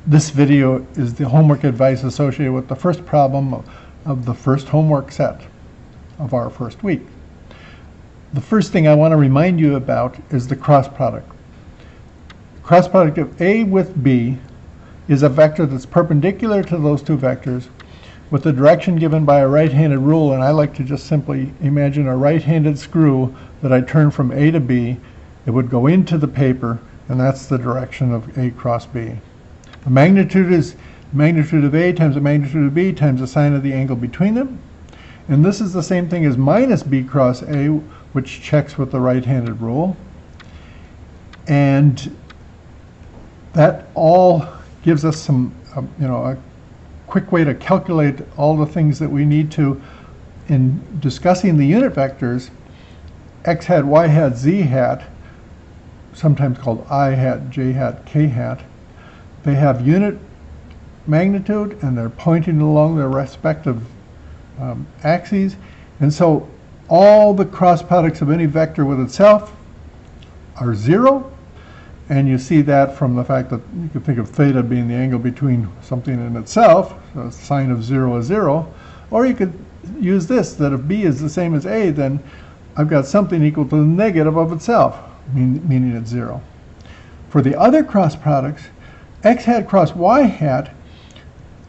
This video is the homework advice associated with the first problem of the first homework set of our first week. The first thing I want to remind you about is the cross product. Cross product of A with B is a vector that's perpendicular to those two vectors with the direction given by a right-handed rule, and I like to just simply imagine a right-handed screw that I turn from A to B. It would go into the paper, and that's the direction of A cross B. The magnitude is magnitude of A times the magnitude of B times the sine of the angle between them. And this is the same thing as minus B cross A, which checks with the right-handed rule. And that all gives us some, a quick way to calculate all the things that we need to in discussing the unit vectors. X hat, Y hat, Z hat, sometimes called I hat, J hat, K hat. They have unit magnitude and they're pointing along their respective axes. And so all the cross products of any vector with itself are 0. And you see that from the fact that you could think of theta being the angle between something and itself, so sine of 0 is 0. Or you could use this, that if B is the same as A, then I've got something equal to the negative of itself, meaning it's 0. For the other cross products, X hat cross Y hat,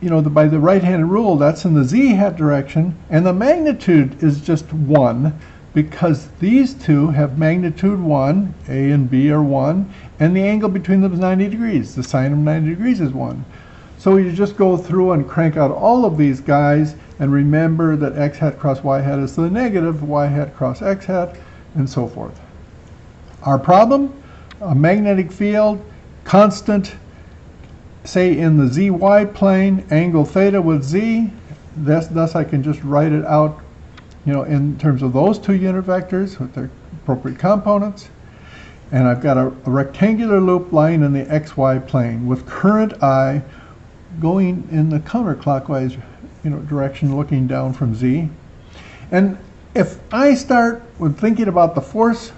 by the right-handed rule, that's in the Z hat direction, and the magnitude is just 1, because these two have magnitude 1, A and B are 1, and the angle between them is 90 degrees. The sine of 90 degrees is 1. So you just go through and crank out all of these guys, and remember that X hat cross Y hat is the negative, Y hat cross X hat, and so forth. Our problem, a magnetic field, constant, say in the ZY plane, angle theta with Z. Thus I can just write it out in terms of those two unit vectors with their appropriate components. And I've got a rectangular loop lying in the XY plane with current I going in the counterclockwise direction, looking down from Z. And if I start with thinking about the force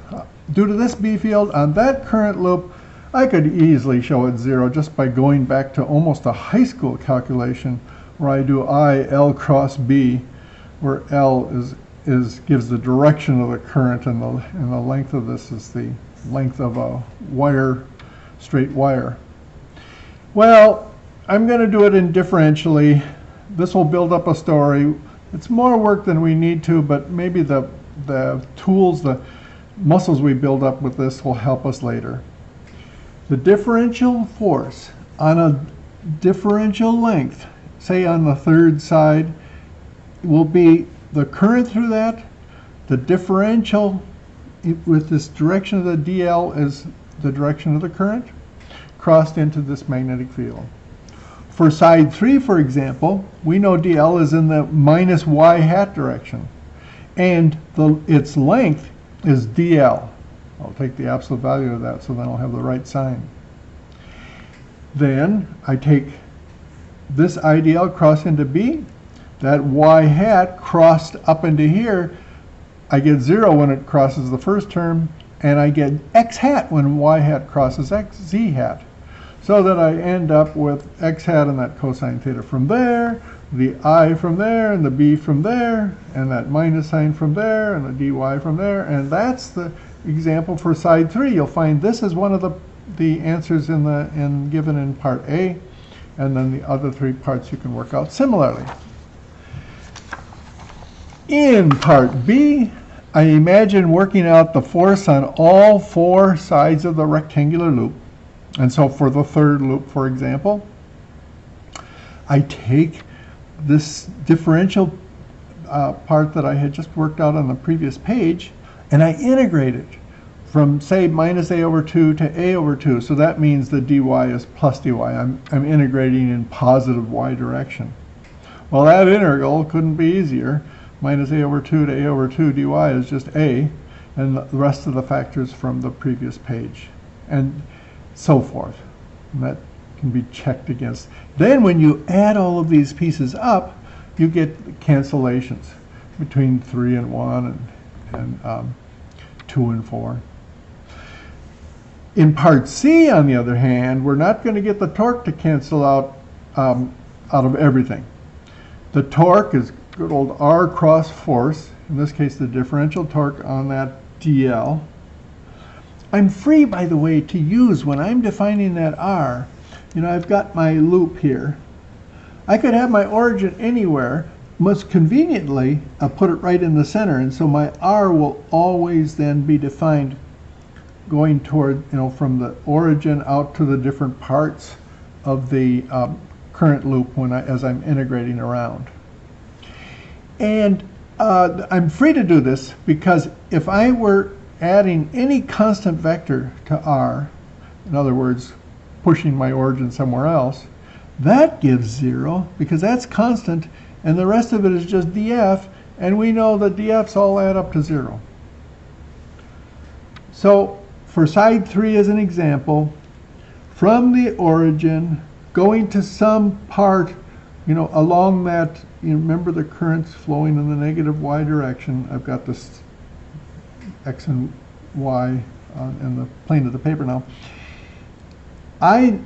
due to this B field on that current loop, I could easily show it 0 just by going back to almost a high school calculation where I do I L cross B, where L gives the direction of the current, and the length of this is the length of a wire, straight wire. Well, I'm going to do it differentially. This will build up a story. It's more work than we need to, but maybe the tools, the muscles we build up with this will help us later. The differential force on a differential length, say on the third side, will be the current through that. The differential with this direction of the dl is the direction of the current crossed into this magnetic field. For side 3, for example, we know dl is in the minus y hat direction, and its length is dl. I'll take the absolute value of that, so then I'll have the right sign. Then I take this IDL cross into B. That y hat crossed up into here. I get 0 when it crosses the first term, and I get x hat when y hat crosses z hat. So that I end up with x hat and that cosine theta from there, the I from there, and the B from there, and that minus sign from there, and the dy from there, and that's the example for side 3. You'll find this is one of the answers given in part A, and then the other 3 parts you can work out similarly. In part B, I imagine working out the force on all 4 sides of the rectangular loop. And so for the third loop, for example, I take this differential part that I had just worked out on the previous page, and I integrate it from, say, minus a over 2 to a over 2. So that means the dy is plus dy. I'm integrating in positive y direction. Well, that integral couldn't be easier. Minus a over 2 to a over 2 dy is just a, and the rest of the factors from the previous page, and so forth. And that can be checked against. Then when you add all of these pieces up, you get cancellations between 3 and 1 and 2 and 4. In part C, on the other hand, we're not going to get the torque to cancel out of everything. The torque is good old R cross force, in this case the differential torque on that dl. I'm free, by the way, to use, when I'm defining that R, I've got my loop here. I could have my origin anywhere. Most conveniently, I'll put it right in the center, and so my R will always then be defined going toward, from the origin out to the different parts of the current loop as I'm integrating around. And I'm free to do this because if I were adding any constant vector to R, in other words, pushing my origin somewhere else, that gives 0 because that's constant, and the rest of it is just df, and we know that df's all add up to 0. So for side 3 as an example, from the origin going to some part, along that, remember the currents flowing in the negative y direction. I've got this x and y in the plane of the paper now.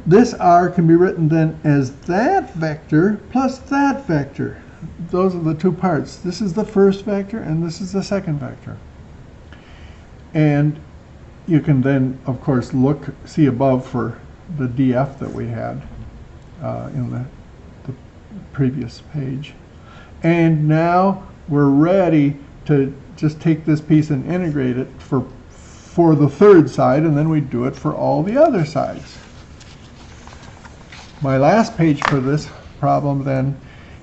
This R can be written then as that vector plus that vector. Those are the two parts. This is the first vector and this is the second vector. And you can then, of course, see above for the df that we had in the previous page. And now we're ready to just take this piece and integrate it for the third side, and then we do it for all the other sides. My last page for this problem then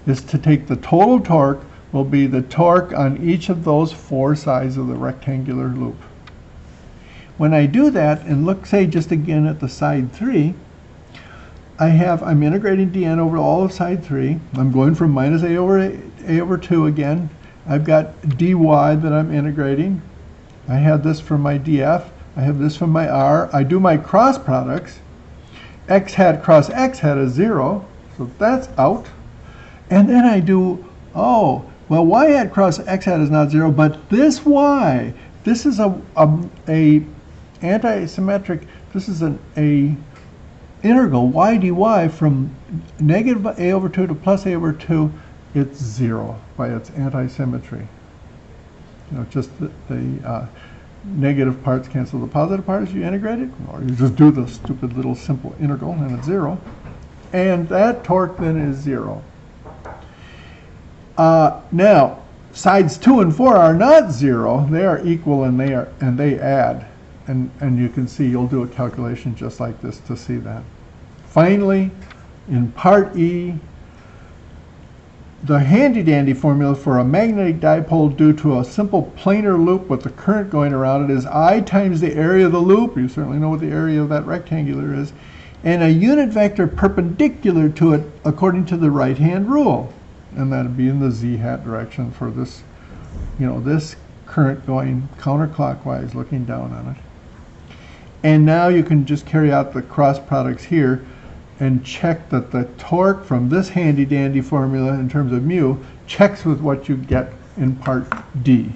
is to take the total torque, will be the torque on each of those 4 sides of the rectangular loop. When I do that, and look, say just again at the side 3, I'm integrating dn over all of side 3. I'm going from minus a over 2 again. I've got dy that I'm integrating. I have this from my df. I have this from my r. I do my cross products. X hat cross x hat is 0, so that's out. And then I do, well, y hat cross x hat is not 0, but this y, this is a anti-symmetric, this is a integral y dy from negative a over 2 to plus a over 2. It's 0 by its anti-symmetry. Just the negative parts cancel the positive parts, you integrate it, or you just do the stupid little simple integral and it's 0. And that torque then is 0. Now, sides 2 and 4 are not 0. They are equal and they add. And you can see, you'll do a calculation just like this to see that. Finally, in part E, the handy-dandy formula for a magnetic dipole due to a simple planar loop with the current going around it is I times the area of the loop, you certainly know what the area of that rectangular is, and a unit vector perpendicular to it according to the right-hand rule. And that would be in the z hat direction for this, this current going counterclockwise, looking down on it. And now you can just carry out the cross products here and check that the torque from this handy-dandy formula in terms of mu checks with what you get in part D.